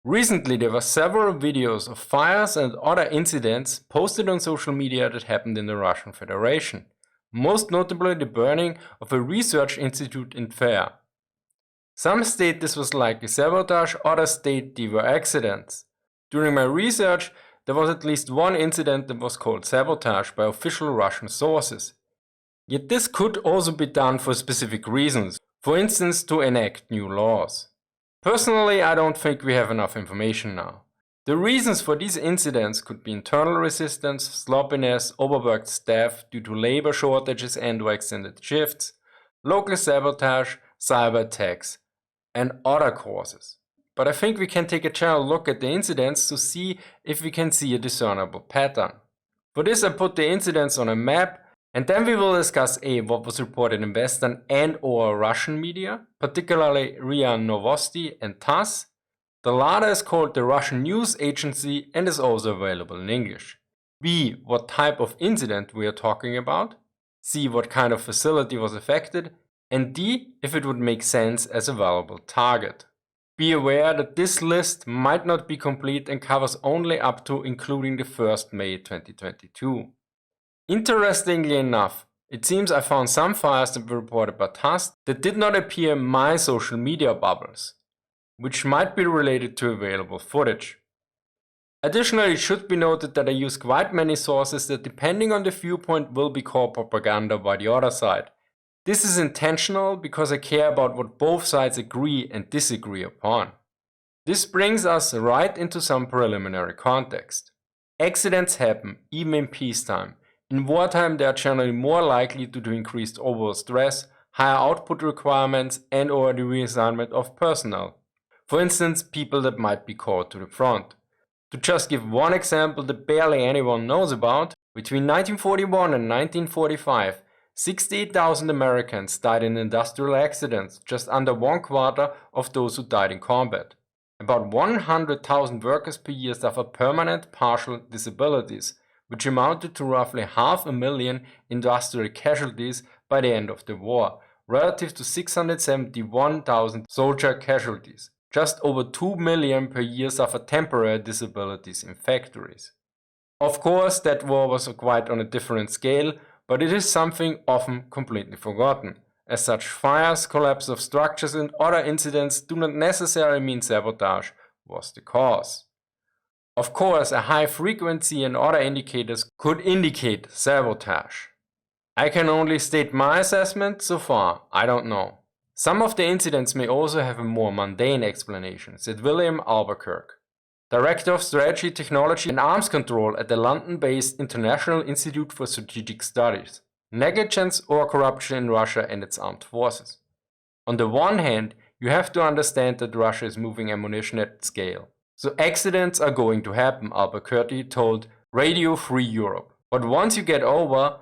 Recently, there were several videos of fires and other incidents posted on social media that happened in the Russian Federation, most notably the burning of a research institute in Tver. Some state this was likely sabotage, others state they were accidents. During my research, there was at least one incident that was called sabotage by official Russian sources. Yet this could also be done for specific reasons, for instance to enact new laws. Personally, I don't think we have enough information now. The reasons for these incidents could be internal resistance, sloppiness, overworked staff due to labor shortages and/or extended shifts, local sabotage, cyber attacks, and other causes. But I think we can take a general look at the incidents to see if we can see a discernible pattern. For this I put the incidents on a map, and then we will discuss what was reported in Western and/or Russian media, particularly RIA Novosti and Tooze. The latter is called the Russian News Agency and is also available in English. B. What type of incident we are talking about. C. What kind of facility was affected. And D. If it would make sense as a valuable target. Be aware that this list might not be complete and covers only up to including the 1st May 2022. Interestingly enough, it seems I found some fires that were reported by Tooze that did not appear in my social media bubbles, which might be related to available footage. Additionally, it should be noted that I use quite many sources that, depending on the viewpoint, will be called propaganda by the other side. This is intentional because I care about what both sides agree and disagree upon. This brings us right into some preliminary context. Accidents happen, even in peacetime. In wartime, they are generally more likely due to increased overall stress, higher output requirements, and/or the reassignment of personnel. For instance, people that might be called to the front. To just give one example that barely anyone knows about, between 1941 and 1945, 68,000 Americans died in industrial accidents, just under 1/4 of those who died in combat. About 100,000 workers per year suffer permanent partial disabilities, which amounted to roughly 500,000 industrial casualties by the end of the war, relative to 671,000 soldier casualties. Just over 2 million per year suffer temporary disabilities in factories. Of course, that war was quite on a different scale, but it is something often completely forgotten. As such, fires, collapse of structures, and other incidents do not necessarily mean sabotage was the cause. Of course, a high frequency and other indicators could indicate sabotage. I can only state my assessment so far, I don't know. Some of the incidents may also have a more mundane explanation, said William Albuquerque, Director of Strategy, Technology and Arms Control at the London-based International Institute for Strategic Studies. Negligence or corruption in Russia and its armed forces. On the one hand, you have to understand that Russia is moving ammunition at scale. So accidents are going to happen, Albuquerque told Radio Free Europe. But once you get over,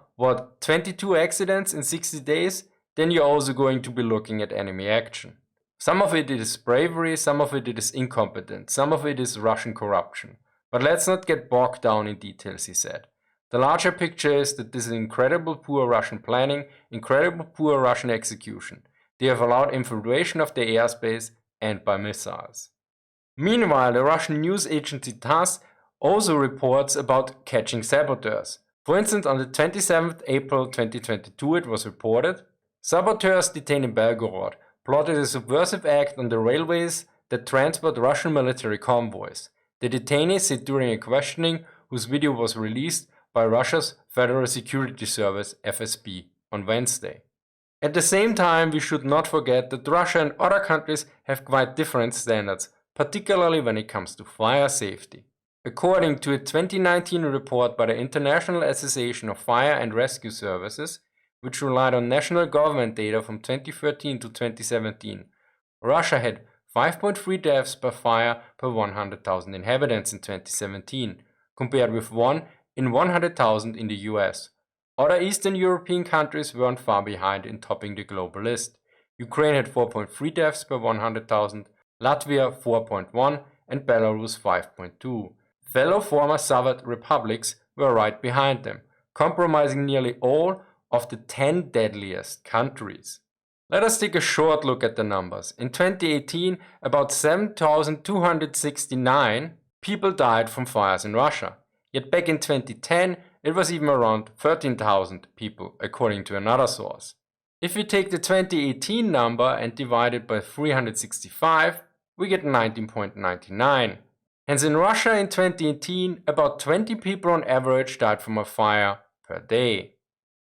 22 accidents in 60 days, then you're also going to be looking at enemy action. Some of it is bravery, some of it is incompetence, some of it is Russian corruption. But let's not get bogged down in details, he said. The larger picture is that this is incredible poor Russian planning, incredible poor Russian execution. They have allowed infiltration of the airspace and by missiles. Meanwhile, the Russian news agency Tooze also reports about catching saboteurs. For instance, on the 27th April 2022 it was reported, saboteurs detained in Belgorod plotted a subversive act on the railways that transport Russian military convoys. The detainees said during a questioning, whose video was released by Russia's Federal Security Service FSB on Wednesday. At the same time, we should not forget that Russia and other countries have quite different standards, particularly when it comes to fire safety. According to a 2019 report by the International Association of Fire and Rescue Services, which relied on national government data from 2013 to 2017, Russia had 5.3 deaths per fire per 100,000 inhabitants in 2017, compared with 1 in 100,000 in the US. Other Eastern European countries weren't far behind in topping the global list. Ukraine had 4.3 deaths per 100,000, Latvia 4.1 and Belarus 5.2. Fellow former Soviet republics were right behind them, comprising nearly all of the 10 deadliest countries. Let us take a short look at the numbers. In 2018, about 7,269 people died from fires in Russia. Yet back in 2010, it was even around 13,000 people, according to another source. If we take the 2018 number and divide it by 365, we get 19.99. Hence in Russia in 2018, about 20 people on average died from a fire per day.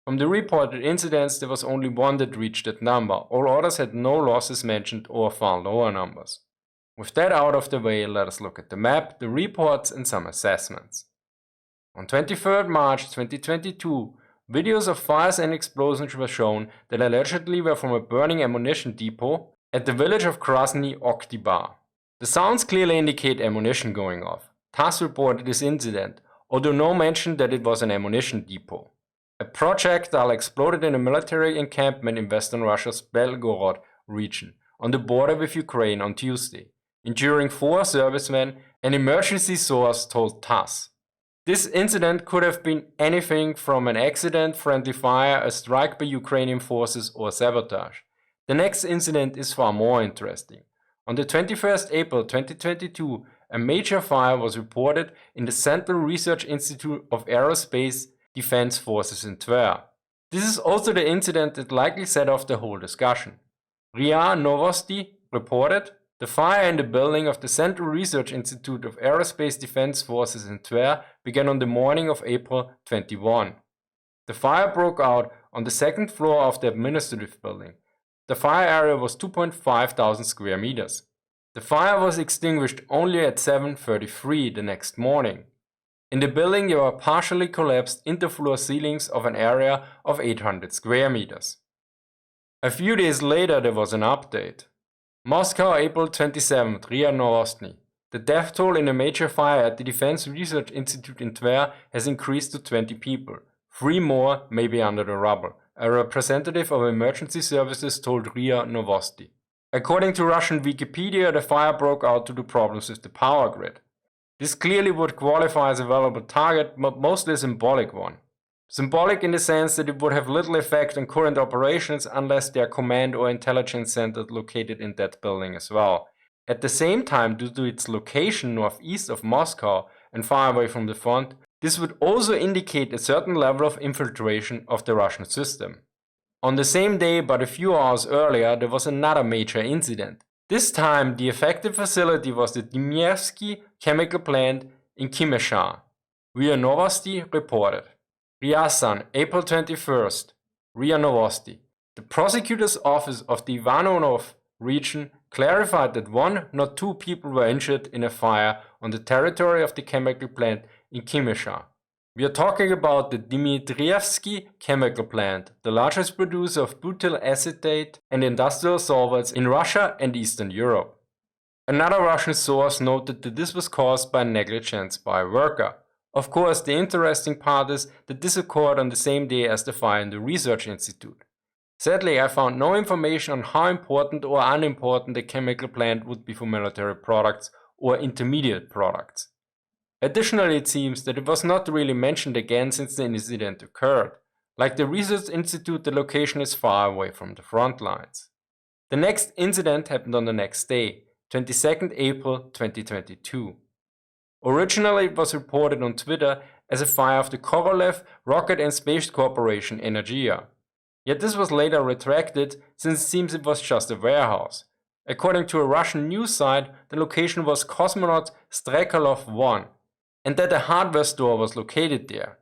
From the reported incidents, there was only one that reached that number. All others had no losses mentioned or far lower numbers. With that out of the way, let us look at the map, the reports and some assessments. On 23rd March 2022, videos of fires and explosions were shown that allegedly were from a burning ammunition depot at the village of Krasny Oktyabar. The sounds clearly indicate ammunition going off. TASS reported this incident, although no mention that it was an ammunition depot. A projectile exploded in a military encampment in western Russia's Belgorod region, on the border with Ukraine on Tuesday, injuring 4 servicemen, an emergency source told TASS. This incident could have been anything from an accident, friendly fire, a strike by Ukrainian forces, or sabotage. The next incident is far more interesting. On the 21st April 2022, a major fire was reported in the Central Research Institute of Aerospace Defense Forces in Tver. This is also the incident that likely set off the whole discussion. RIA Novosti reported, the fire in the building of the Central Research Institute of Aerospace Defense Forces in Tver began on the morning of April 21. The fire broke out on the second floor of the administrative building. The fire area was 2,500 square meters. The fire was extinguished only at 7:33 the next morning. In the building there were partially collapsed interfloor ceilings of an area of 800 square meters. A few days later there was an update. Moscow, April 27th, RIA Novosti. The death toll in a major fire at the Defense Research Institute in Tver has increased to 20 people. 3 more may be under the rubble, a representative of emergency services told RIA Novosti. According to Russian Wikipedia, the fire broke out due to problems with the power grid. This clearly would qualify as a valuable target, but mostly a symbolic one. Symbolic in the sense that it would have little effect on current operations unless their command or intelligence center located in that building as well. At the same time, due to its location northeast of Moscow and far away from the front, this would also indicate a certain level of infiltration of the Russian system. On the same day, but a few hours earlier, there was another major incident. This time, the affected facility was the Dmievsky chemical plant in Kimeshar. RIA Novosti reported. Ryazan, April 21st. RIA Novosti. The prosecutor's office of the Ivanov region clarified that 1, not 2 people were injured in a fire on the territory of the chemical plant in Kimeshar. We are talking about the Dmitrievsky chemical plant, the largest producer of butyl acetate and industrial solvents in Russia and Eastern Europe. Another Russian source noted that this was caused by negligence by a worker. Of course, the interesting part is that this occurred on the same day as the fire in the research institute. Sadly, I found no information on how important or unimportant the chemical plant would be for military products or intermediate products. Additionally, it seems that it was not really mentioned again since the incident occurred. Like the research institute, the location is far away from the front lines. The next incident happened on the next day, 22nd April 2022. Originally, it was reported on Twitter as a fire of the Korolev Rocket and Space Corporation Energia. Yet this was later retracted since it seems it was just a warehouse. According to a Russian news site, the location was Cosmonaut Strekalov 1. And that a hardware store was located there.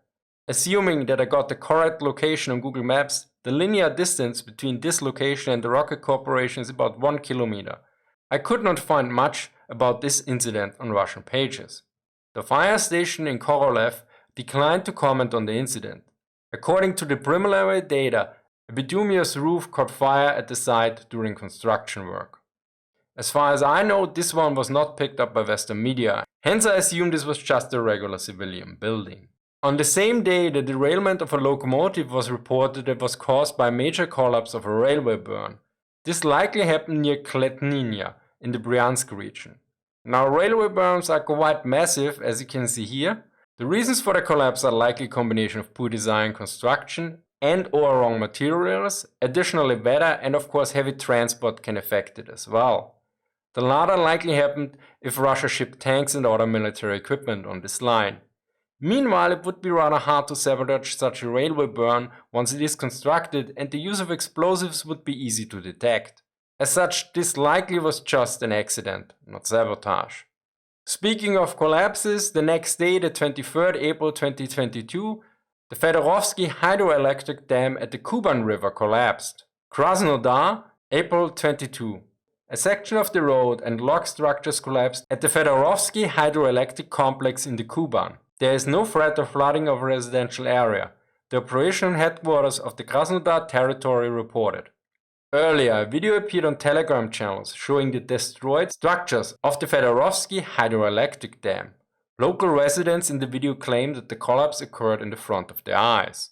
Assuming that I got the correct location on Google Maps, the linear distance between this location and the Rocket Corporation is about 1 kilometer. I could not find much about this incident on Russian pages. The fire station in Korolev declined to comment on the incident. According to the preliminary data, a bituminous roof caught fire at the site during construction work. As far as I know, this one was not picked up by Western media, hence I assume this was just a regular civilian building. On the same day, the derailment of a locomotive was reported that was caused by a major collapse of a railway burn. This likely happened near Kletninya in the Bryansk region. Now, railway burns are quite massive, as you can see here. The reasons for the collapse are likely a combination of poor design and construction, and/or wrong materials. Additionally, weather and of course heavy transport can affect it as well. The latter likely happened if Russia shipped tanks and other military equipment on this line. Meanwhile, it would be rather hard to sabotage such a railway burn once it is constructed, and the use of explosives would be easy to detect. As such, this likely was just an accident, not sabotage. Speaking of collapses, the next day, the 23rd April 2022, the Fedorovsky hydroelectric dam at the Kuban River collapsed. Krasnodar, April 22. A section of the road and log structures collapsed at the Fedorovsky hydroelectric complex in the Kuban. There is no threat of flooding of a residential area, the operational headquarters of the Krasnodar territory reported. Earlier, a video appeared on Telegram channels showing the destroyed structures of the Fedorovsky hydroelectric dam. Local residents in the video claim that the collapse occurred in the front of their eyes.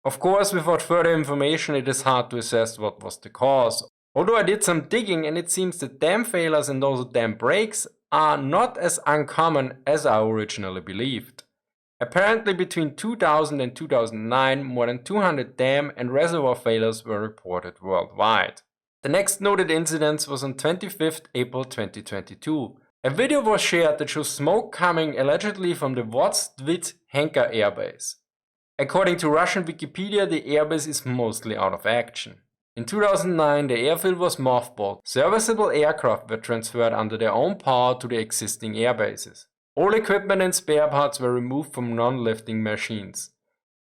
Of course, without further information, it is hard to assess what was the cause. Although I did some digging, and it seems that dam failures and also dam breaks are not as uncommon as I originally believed. Apparently between 2000 and 2009, more than 200 dam and reservoir failures were reported worldwide. The next noted incident was on 25th April 2022. A video was shared that shows smoke coming allegedly from the Votstvit Henka airbase. According to Russian Wikipedia, the airbase is mostly out of action. In 2009, the airfield was mothballed. Serviceable aircraft were transferred under their own power to the existing airbases. All equipment and spare parts were removed from non-lifting machines.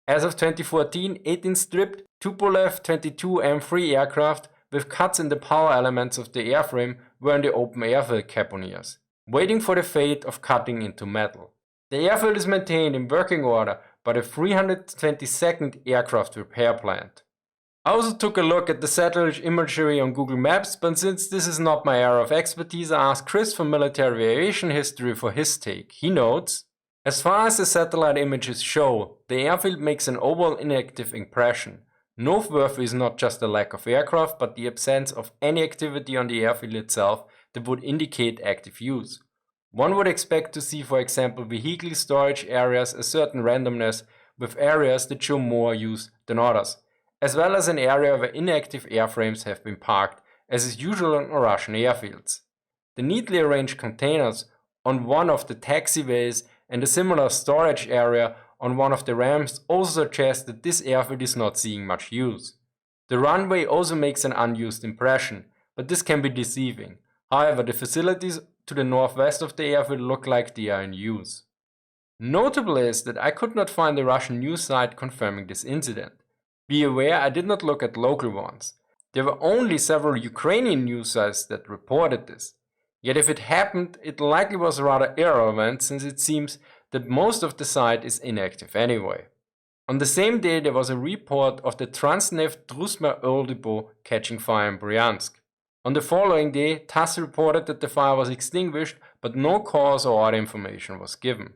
As of 2014, 18 stripped Tupolev 22 M3 aircraft with cuts in the power elements of the airframe were in the open airfield caponiers, waiting for the fate of cutting into metal. The airfield is maintained in working order by the 322nd Aircraft Repair Plant. I also took a look at the satellite imagery on Google Maps, but since this is not my area of expertise, I asked Chris from Military Aviation History for his take. He notes, as far as the satellite images show, the airfield makes an overall inactive impression. Noteworthy is not just the lack of aircraft, but the absence of any activity on the airfield itself that would indicate active use. One would expect to see, for example, vehicle storage areas a certain randomness, with areas that show more use than others, as well as an area where inactive airframes have been parked, as is usual on Russian airfields. The neatly arranged containers on one of the taxiways and a similar storage area on one of the ramps also suggest that this airfield is not seeing much use. The runway also makes an unused impression, but this can be deceiving. However, the facilities to the northwest of the airfield look like they are in use. Notable is that I could not find a Russian news site confirming this incident. Be aware, I did not look at local ones. There were only several Ukrainian news sites that reported this. Yet if it happened, it likely was rather irrelevant, since it seems that most of the site is inactive anyway. On the same day, there was a report of the Transneft Druzhba oil depot catching fire in Bryansk. On the following day, TASS reported that the fire was extinguished, but no cause or other information was given.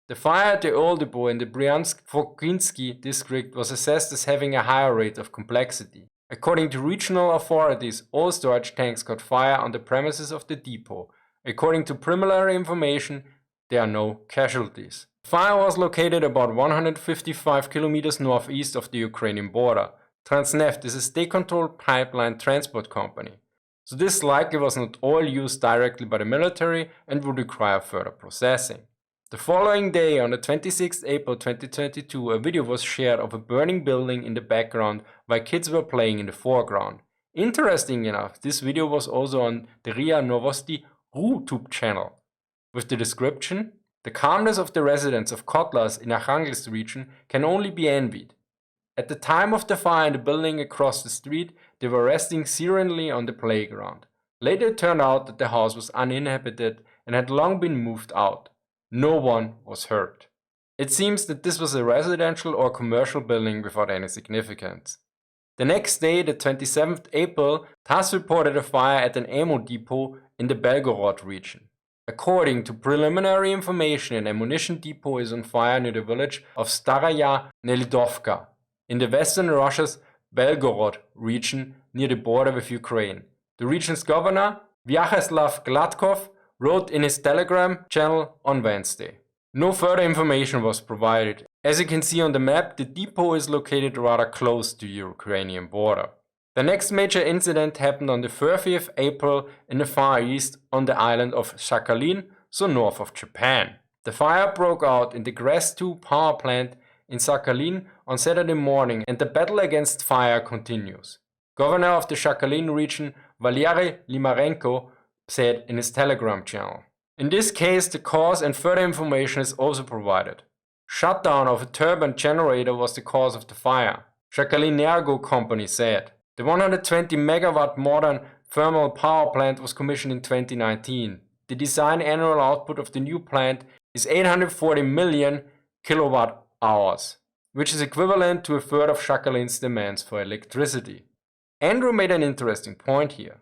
The fire at the oil depot in the Bryansk-Vokinsky district was assessed as having a higher rate of complexity. According to regional authorities, all storage tanks caught fire on the premises of the depot. According to preliminary information, there are no casualties. The fire was located about 155 kilometers northeast of the Ukrainian border. Transneft is a state-controlled pipeline transport company, so this likely was not oil used directly by the military and would require further processing. The following day, on the 26th April 2022, a video was shared of a burning building in the background while kids were playing in the foreground. Interesting enough, this video was also on the RIA Novosti YouTube channel, with the description, "The calmness of the residents of Kotlas in Arkhangelsk region can only be envied. At the time of the fire in the building across the street, they were resting serenely on the playground. Later it turned out that the house was uninhabited and had long been moved out. No one was hurt." It seems that this was a residential or commercial building without any significance. The next day, the 27th April, TASS reported a fire at an ammo depot in the Belgorod region. According to preliminary information, an ammunition depot is on fire near the village of Staraya Nelidovka in the western Russia's Belgorod region near the border with Ukraine. The region's governor, Vyacheslav Gladkov, wrote in his Telegram channel on Wednesday. No further information was provided. As you can see on the map, the depot is located rather close to the Ukrainian border. The next major incident happened on the 30th April in the Far East on the island of Sakhalin, so north of Japan. The fire broke out in the Grass 2 power plant in Sakhalin on Saturday morning, and the battle against fire continues. Governor of the Sakhalin region, Valery Limarenko, said in his Telegram channel. In this case, the cause and further information is also provided. Shutdown of a turbine generator was the cause of the fire, Sakhalin company said. The 120 megawatt modern thermal power plant was commissioned in 2019. The design annual output of the new plant is 840 million kilowatt hours, which is equivalent to a third of Sakhalin's demands for electricity. Andrew made an interesting point here,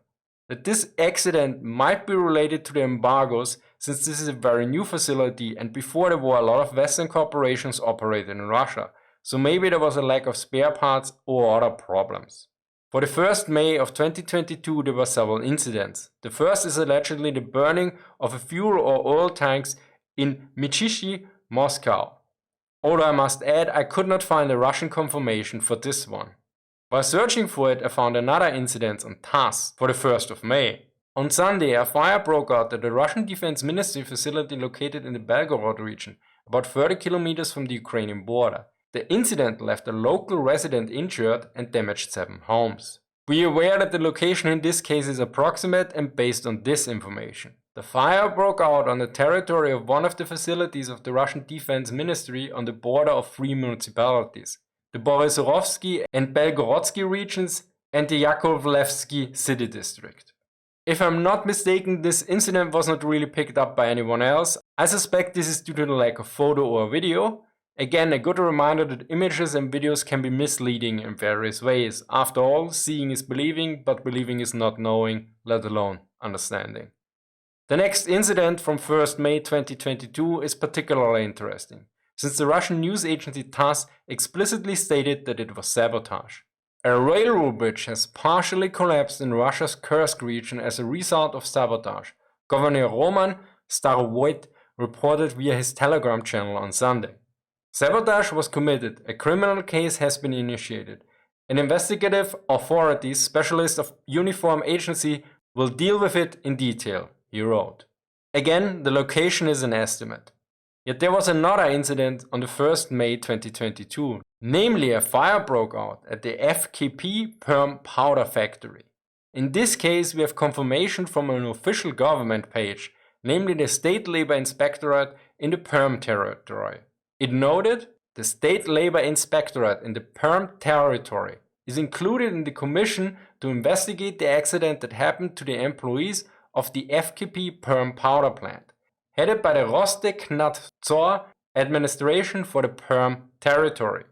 that this accident might be related to the embargoes, since this is a very new facility and before the war a lot of Western corporations operated in Russia, so maybe there was a lack of spare parts or other problems. For the 1st May of 2022 there were several incidents. The first is allegedly the burning of a fuel or oil tanks in Mychishi, Moscow. Although I must add, I could not find a Russian confirmation for this one. While searching for it, I found another incident on Tooze for the 1st of May. On Sunday, a fire broke out at the Russian Defense Ministry facility located in the Belgorod region, about 30 kilometers from the Ukrainian border. The incident left a local resident injured and damaged 7 homes. Be aware that the location in this case is approximate and based on this information. The fire broke out on the territory of one of the facilities of the Russian Defense Ministry on the border of 3 municipalities, the Borisovsky and Belgorodsky regions and the Yakovlevsky city district. If I'm not mistaken, this incident was not really picked up by anyone else. I suspect this is due to the lack of photo or video. Again, a good reminder that images and videos can be misleading in various ways. After all, seeing is believing, but believing is not knowing, let alone understanding. The next incident from 1st May 2022 is particularly interesting, since the Russian news agency Tooze explicitly stated that it was sabotage. A railroad bridge has partially collapsed in Russia's Kursk region as a result of sabotage, Governor Roman Starovoyt reported via his Telegram channel on Sunday. Sabotage was committed, a criminal case has been initiated. An investigative authorities specialist of uniform agency will deal with it in detail, he wrote. Again, the location is an estimate. Yet there was another incident on the 1st May 2022, namely a fire broke out at the FKP Perm powder factory. In this case we have confirmation from an official government page, namely the State Labor Inspectorate in the Perm territory. It noted, the State Labor Inspectorate in the Perm territory is included in the commission to investigate the accident that happened to the employees of the FKP Perm powder plant, headed by the Rostekhnadzor administration for the Perm territory.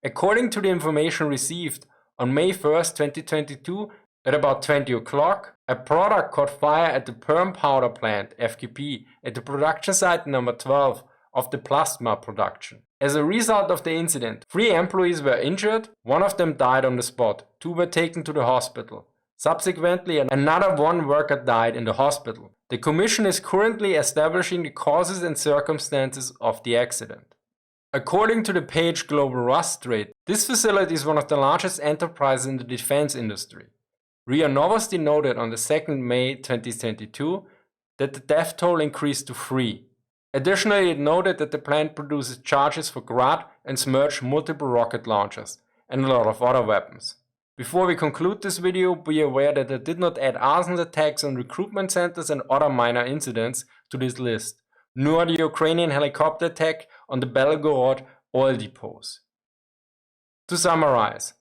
According to the information received, on May 1st, 2022, at about 20 o'clock, a product caught fire at the Perm powder plant, FKP, at the production site number 12 of the plasma production. As a result of the incident, 3 employees were injured, 1 of them died on the spot, 2 were taken to the hospital. Subsequently, another 1 worker died in the hospital. The commission is currently establishing the causes and circumstances of the accident. According to the page Global Rust Trade, this facility is one of the largest enterprises in the defense industry. RIA Novosti noted on the 2nd May 2022 that the death toll increased to 3. Additionally, it noted that the plant produces charges for Grad and Smerch multiple rocket launchers and a lot of other weapons. Before we conclude this video, be aware that I did not add arson attacks on recruitment centers and other minor incidents to this list, nor the Ukrainian helicopter attack on the Belgorod oil depots. To summarize,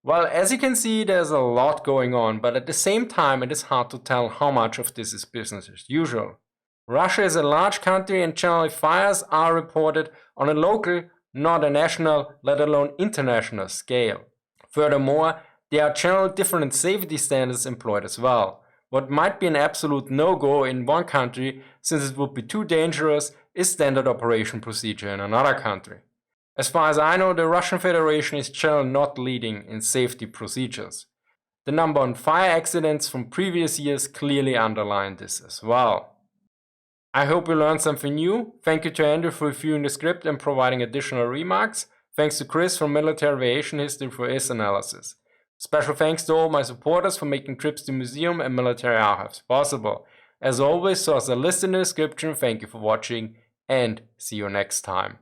well, as you can see, there's a lot going on, but at the same time it is hard to tell how much of this is business as usual. Russia is a large country and generally fires are reported on a local, not a national, let alone international scale. Furthermore, there are generally different safety standards employed as well. What might be an absolute no-go in one country, since it would be too dangerous, is standard operation procedure in another country. As far as I know, the Russian Federation is generally not leading in safety procedures. The number on fire accidents from previous years clearly underline this as well. I hope you learned something new. Thank you to Andrew for reviewing the script and providing additional remarks. Thanks to Chris from Military Aviation History for his analysis. Special thanks to all my supporters for making trips to museum and military archives possible. As always, sources are listed in the description. Thank you for watching and see you next time.